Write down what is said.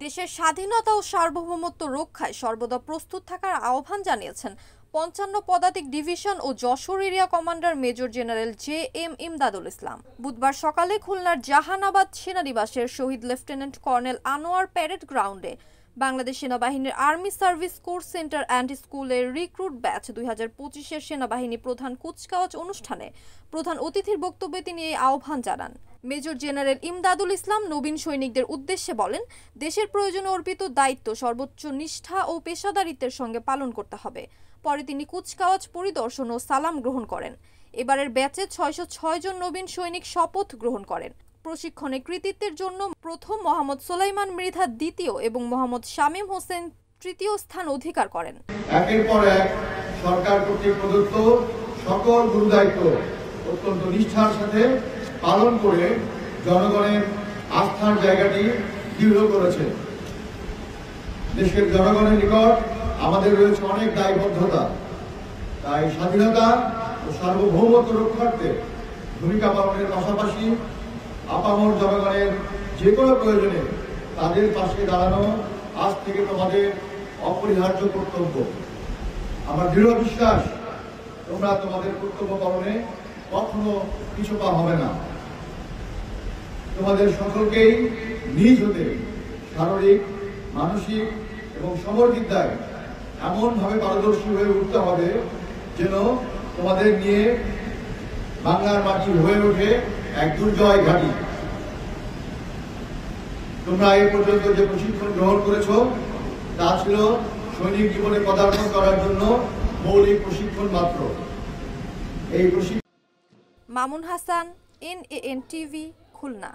দেশের স্বাধীনতা ও সার্বভৌমত্ব রক্ষায় সর্বদা প্রস্তুত থাকার আহ্বান জানিয়েছেন ৫৫ পদাতিক ডিভিশন ও Jessore area commander major general J M. Imdadul Islam. বুধবার সকালে খুলনার জাহানাবাদ সেনানিবাসের Shaheed lieutenant colonel Anwar parade গ্রাউন্ডে বাংলাদেশ সেনাবাহিনীর army service corps centre and স্কুলের রিক্রুট ব্যাচ ২০২৫-এর সেনাবাহিনী প্রধান কুচকাওয়াজ অনুষ্ঠানে প্রধান অতিথির বক্তব্যে তিনি এই আহ্বান জানান। মেজর জেনারেল ইমদাদুল ইসলাম নবীন সৈনিকদের উদ্দেশ্যে বলেন, দেশের প্রয়োজনে অর্পিত দায়িত্ব সর্বোচ্চ নিষ্ঠা ও পেশাদারিত্বের সঙ্গে পালন করতে হবে। পরে তিনি কুচকাওয়াজ পরিদর্শন ও সালাম গ্রহণ করেন। এবারের ব্যাচে ৬০৬ জন নবীন সৈনিক শপথ গ্রহণ করেন। প্রশিক্ষণে কৃতিত্বের জন্য প্রথম মোহাম্মদ সোলাইমান মৃধা দ্বিতীয় এবং মোহাম্মদ শামীম হোসেন তৃতীয় স্থান অধিকার করেন। একের পর এক সরকার কর্তৃক প্রদত্ত সকল গুরুদায়িত্ব অত্যন্ত নিষ্ঠার সাথে পালন করে জনগণের আস্থার জায়গাটি দৃঢ় করেছে। দেশের জনগণের নিকট আমাদের রয়েছে অনেক দায়বদ্ধতা, তাই স্বাধীনতা ও সার্বভৌমত্ব রক্ষার্থে ভূমিকা পালনের পাশাপাশি আপামর জনগণের যে কোনো প্রয়োজনে তাদের পাশে দাঁড়ানো আজ থেকে তোমাদের অপরিহার্য কর্তব্য। আমার দৃঢ় বিশ্বাস তোমরা তোমাদের কর্তব্য পালনে কখনো পিছপা হবে না। তোমাদের সকলকেই নিজ হতে শারীরিক, মানসিক এবং সমরবিদ্যায় এমনভাবে পারদর্শী হয়ে উঠতে হবে যেন তোমাদের নিয়ে বাংলার মাটি হয়ে ওঠে এক দুর্জয় ঘাঁটি। তোমরা এ পর্যন্ত যে প্রশিক্ষণ গ্রহণ করেছ তা ছিল সৈনিক জীবনে পদার্পণ করার জন্য মৌলিক প্রশিক্ষণ মাত্র। এই প্রশিক্ষণ। Mamun Hasan, NAN TV, Khulna.